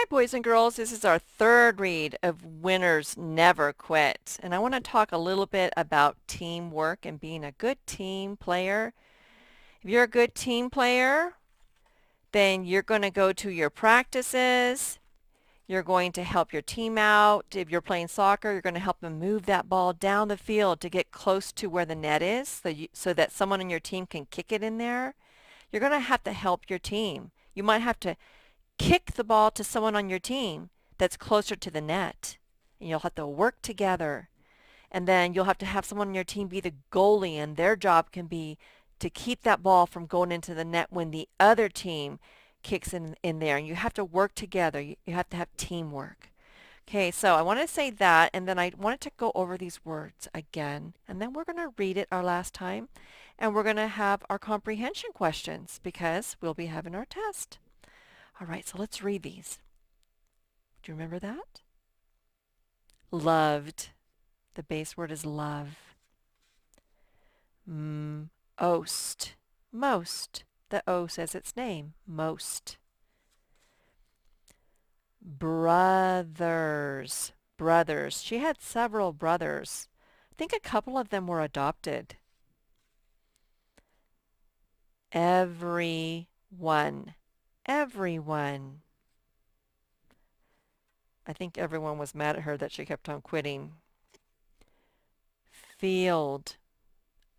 boys and girls, this is our third read of Winners Never Quit. And I want to talk a little bit about teamwork and being a good team player. If you're a good team player, then you're going to go to your practices. You're going to help your team out. If you're playing soccer, you're going to help them move that ball down the field to get close to where the net is so that someone on your team can kick it in there. You're going to have to help your team. You might have to kick the ball to someone on your team that's closer to the net. And you'll have to work together. And then you'll have to have someone on your team be the goalie, and their job can be to keep that ball from going into the net when the other team kicks in there. And you have to work together. You have to have teamwork. Okay, so I want to say that, and then I wanted to go over these words again. And then we're going to read it our last time. And we're going to have our comprehension questions because we'll be having our test. All right, so let's read these. Do you remember that? Loved. The base word is love. Ost. Most. The O says its name. Most. Brothers. Brothers. She had several brothers. I think a couple of them were adopted. Everyone. Everyone. I think everyone was mad at her that she kept on quitting. Field.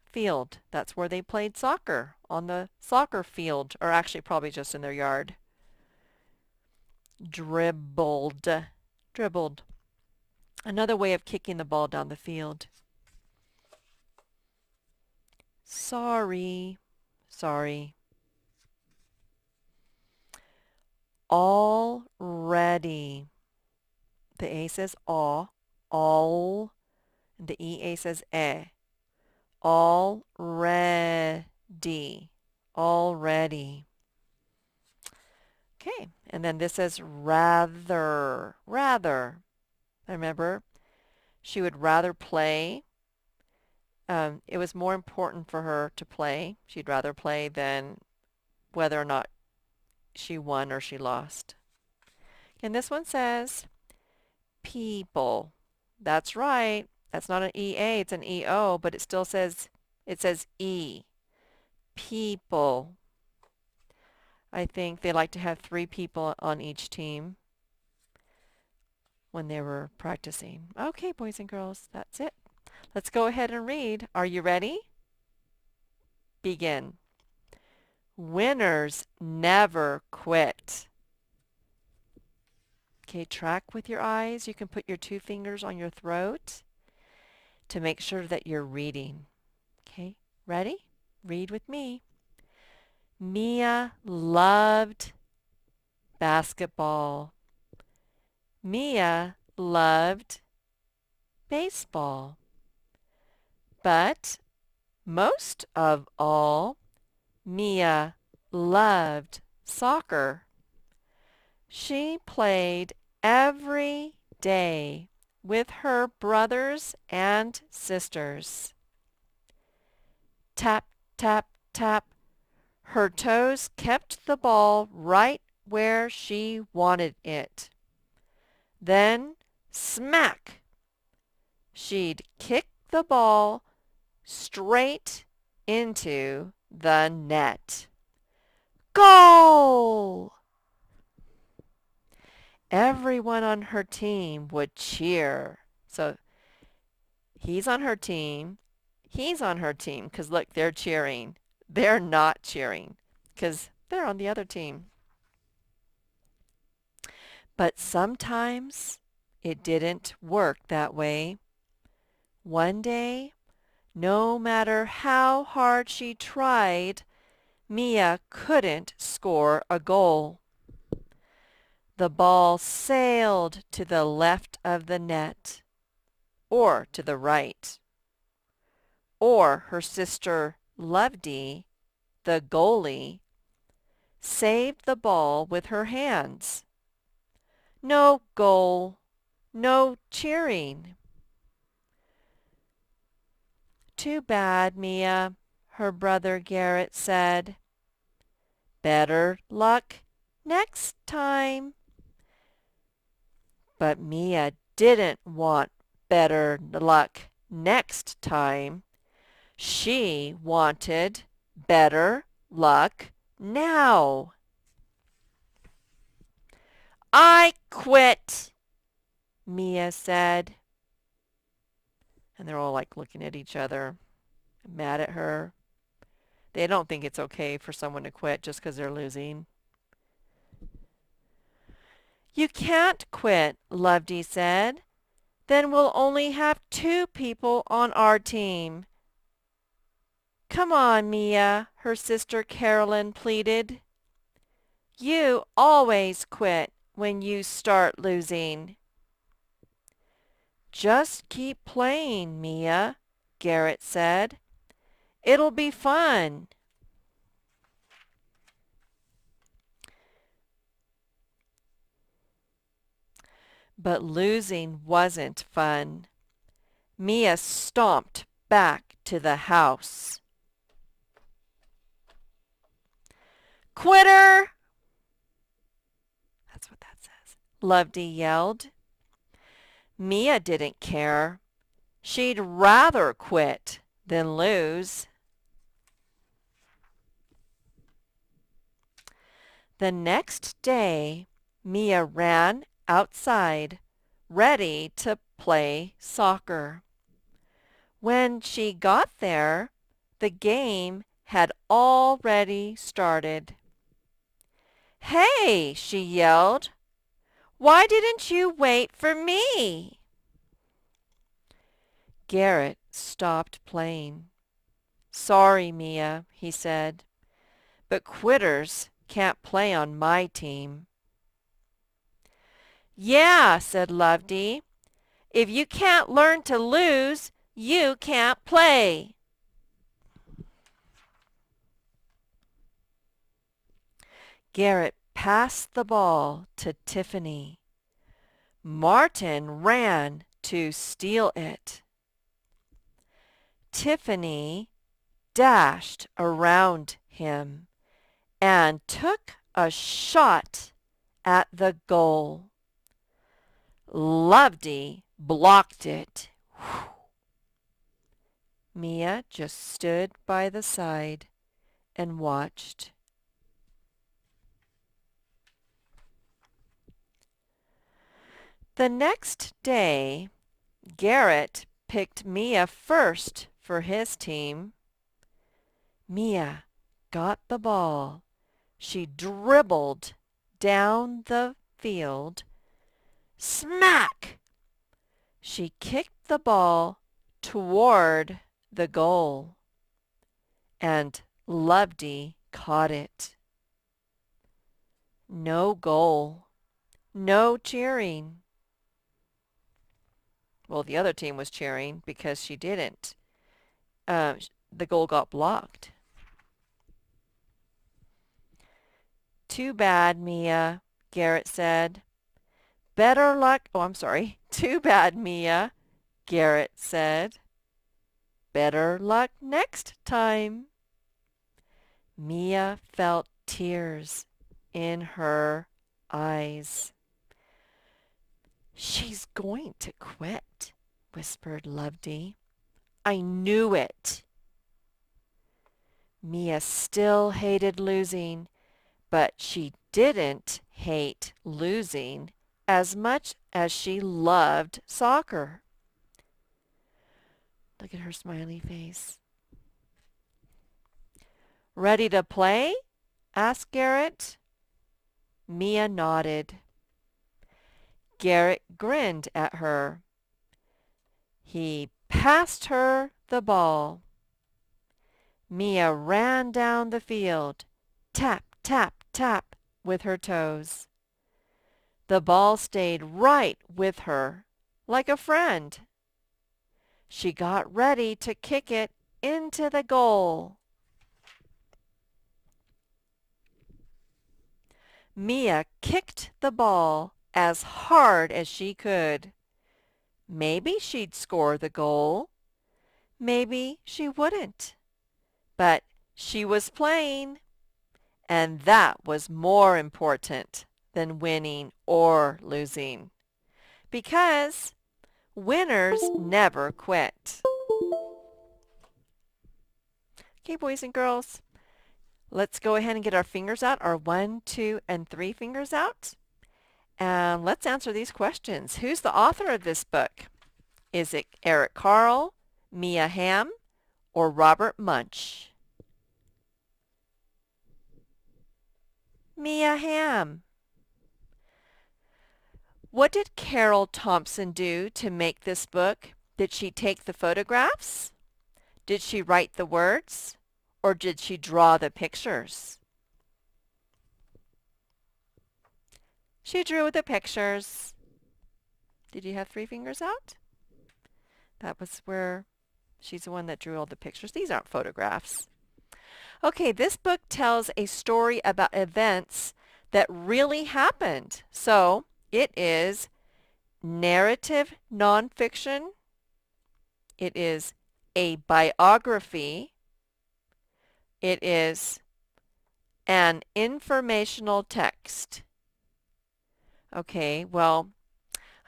Field. That's where they played soccer, on the soccer field, or actually probably just in their yard. Dribbled. Dribbled. Another way of kicking the ball down the field. Sorry. Sorry. Already. The A says all. All. And the EA says eh. Already. Already. Okay, and then this says rather. Rather. Remember, she would rather play. It was more important for her to play. She'd rather play than whether or not she won or she lost. And this one says people. That's right. That's not an EA, it's an EO, but it still says, it says E. People. I think they like to have 3 people on each team when they were practicing. Okay, boys and girls, that's it. Let's go ahead and read. Are you ready? Begin. Winners never quit. Okay, track with your eyes. You can put your 2 fingers on your throat to make sure that you're reading. Okay, ready? Read with me. Mia loved basketball. Mia loved baseball. But most of all, Mia loved soccer. She played every day with her brothers and sisters. Tap, tap, tap. Her toes kept the ball right where she wanted it. Then, smack! She'd kick the ball straight into the net. Goal! Everyone on her team would cheer. So he's on her team. He's on her team because look, they're cheering. They're not cheering because they're on the other team. But sometimes it didn't work that way. One day, no matter how hard she tried, Mia couldn't score a goal. The ball sailed to the left of the net, or to the right, or her sister Lovedee, the goalie, saved the ball with her hands. No goal, no cheering. Too bad, Mia, her brother Garrett said. Better luck next time. But Mia didn't want better luck next time. She wanted better luck now. I quit, Mia said. And they're all like looking at each other, mad at her. They don't think it's okay for someone to quit just because they're losing. You can't quit, Loveday said. Then we'll only have 2 people on our team. Come on, Mia, her sister Carolyn pleaded. You always quit when you start losing. Just keep playing, Mia, Garrett said. It'll be fun. But losing wasn't fun. Mia stomped back to the house. Quitter! That's what that says. Loveday yelled. Mia didn't care. She'd rather quit than lose. The next day, Mia ran outside, ready to play soccer. When she got there, the game had already started. "Hey!" she yelled. "Why didn't you wait for me?" Garrett stopped playing. "Sorry, Mia," he said, "but quitters can't play on my team." "Yeah," said Loveday. "If you can't learn to lose, you can't play." Garrett passed the ball to Tiffany. Martin ran to steal it. Tiffany dashed around him and took a shot at the goal. Loveday blocked it. Mia just stood by the side and watched. The next day, Garrett picked Mia first for his team. Mia got the ball. She dribbled down the field. Smack! She kicked the ball toward the goal, and Loveday caught it. No goal. No cheering. Well, the other team was cheering because she didn't. The goal got blocked. "Too bad, Mia," Garrett said. "Better luck." Oh, I'm sorry. "Too bad, Mia," Garrett said. "Better luck next time." Mia felt tears in her eyes. "She's going to quit," whispered Loveday. "I knew it." Mia still hated losing, but she didn't hate losing as much as she loved soccer. Look at her smiley face. "Ready to play?" asked Garrett. Mia nodded. Garrett grinned at her. He passed her the ball. Mia ran down the field, tap, tap, tap, with her toes. The ball stayed right with her, like a friend. She got ready to kick it into the goal. Mia kicked the ball as hard as she could. Maybe she'd score the goal. Maybe she wouldn't. But she was playing, and that was more important than winning or losing. Because winners never quit. Okay, boys and girls, let's go ahead and get our fingers out, our 1, 2, and 3 fingers out. And let's answer these questions. Who's the author of this book? Is it Eric Carle, Mia Hamm, or Robert Munsch? Mia Hamm. What did Carol Thompson do to make this book? Did she take the photographs? Did she write the words? Or did she draw the pictures? She drew the pictures. Did you have 3 fingers out? That was where she's the one that drew all the pictures. These aren't photographs. Okay, this book tells a story about events that really happened. So it is narrative nonfiction. It is a biography. It is an informational text. Okay, well,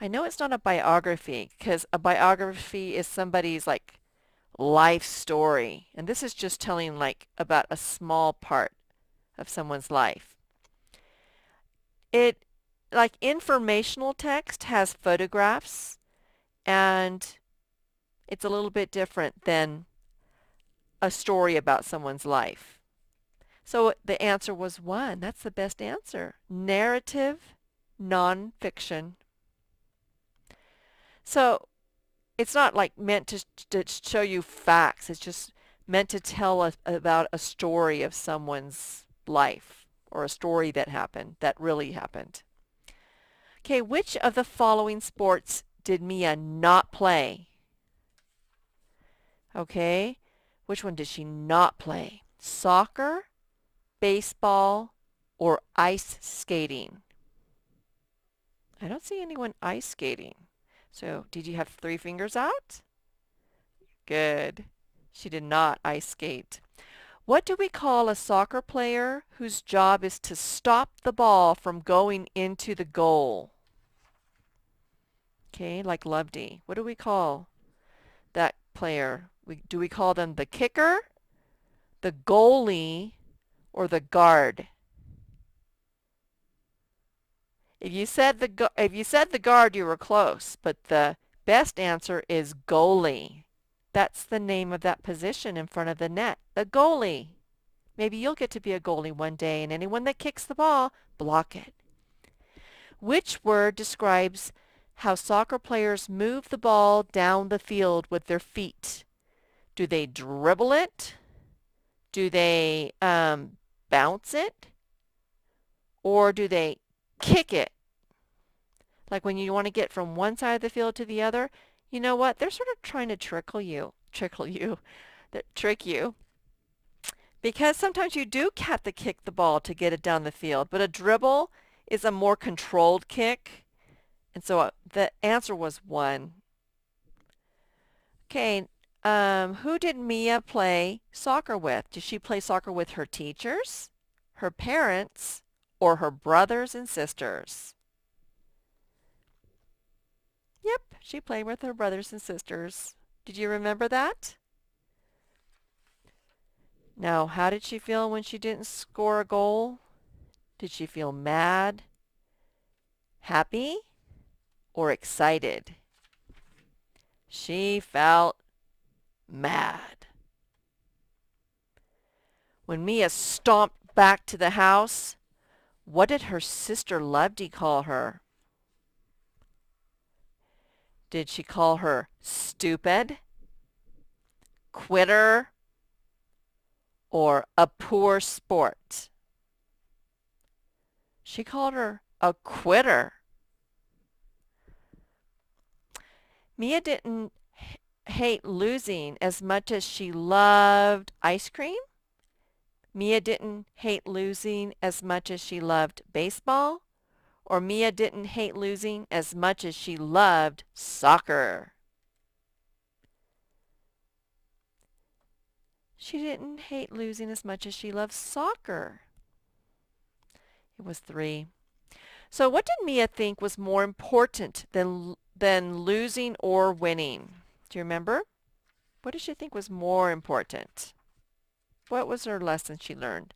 I know it's not a biography because a biography is somebody's like life story. And this is just telling like about a small part of someone's life. It, like informational text, has photographs, and it's a little bit different than a story about someone's life. So the answer was 1. That's the best answer. Narrative nonfiction. So it's not like meant to show you facts. It's just meant to tell us about a story of someone's life or a story that happened, that really happened. Okay, which of the following sports did Mia not play? Okay, which one did she not play? Soccer, baseball, or ice skating? I don't see anyone ice skating. So did you have 3 fingers out? Good. She did not ice skate. What do we call a soccer player whose job is to stop the ball from going into the goal? Okay, like Loveday. What do we call that player? Do we call them the kicker, the goalie, or the guard? If you said the guard, you were close, but the best answer is goalie. That's the name of that position in front of the net, the goalie. Maybe you'll get to be a goalie one day, and anyone that kicks the ball, block it. Which word describes how soccer players move the ball down the field with their feet? Do they dribble it? Do they bounce it? Or do they kick it? Like when you want to get from one side of the field to the other, you know what? They're sort of trying to trick you. Because sometimes you do have to kick the ball to get it down the field, but a dribble is a more controlled kick. And so the answer was 1. Okay, who did Mia play soccer with? Did she play soccer with her teachers, her parents, or her brothers and sisters? Yep, she played with her brothers and sisters. Did you remember that? Now, how did she feel when she didn't score a goal? Did she feel mad, happy, or excited? She felt mad. When Mia stomped back to the house, what did her sister Loveday call her? Did she call her stupid, quitter, or a poor sport? She called her a quitter. Mia didn't hate losing as much as she loved ice cream. Mia didn't hate losing as much as she loved baseball. Or Mia didn't hate losing as much as she loved soccer. She didn't hate losing as much as she loved soccer. It was 3. So what did Mia think was more important than losing or winning? Do you remember? What did she think was more important? What was her lesson she learned?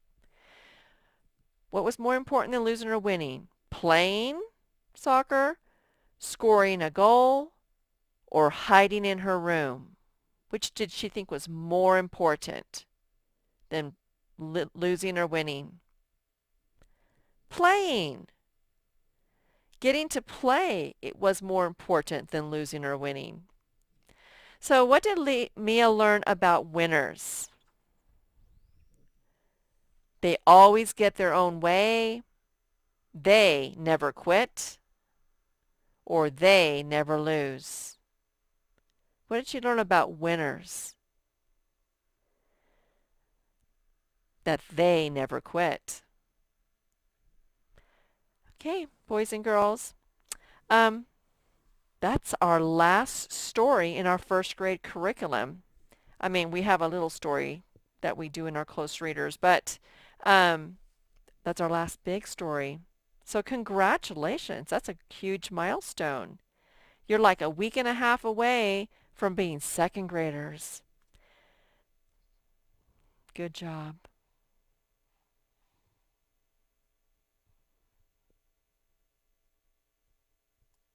What was more important than losing or winning? Playing soccer, scoring a goal, or hiding in her room? Which did she think was more important than losing or winning? Playing. Getting to play it was more important than losing or winning. So what did Mia learn about winners? They always get their own way. They never quit. Or they never lose. What did she learn about winners? That they never quit. Okay, boys and girls. Um, that's our last story in our first grade curriculum. I mean, we have a little story that we do in our close readers, but that's our last big story. So congratulations. That's a huge milestone. You're like a week and a half away from being second graders. Good job.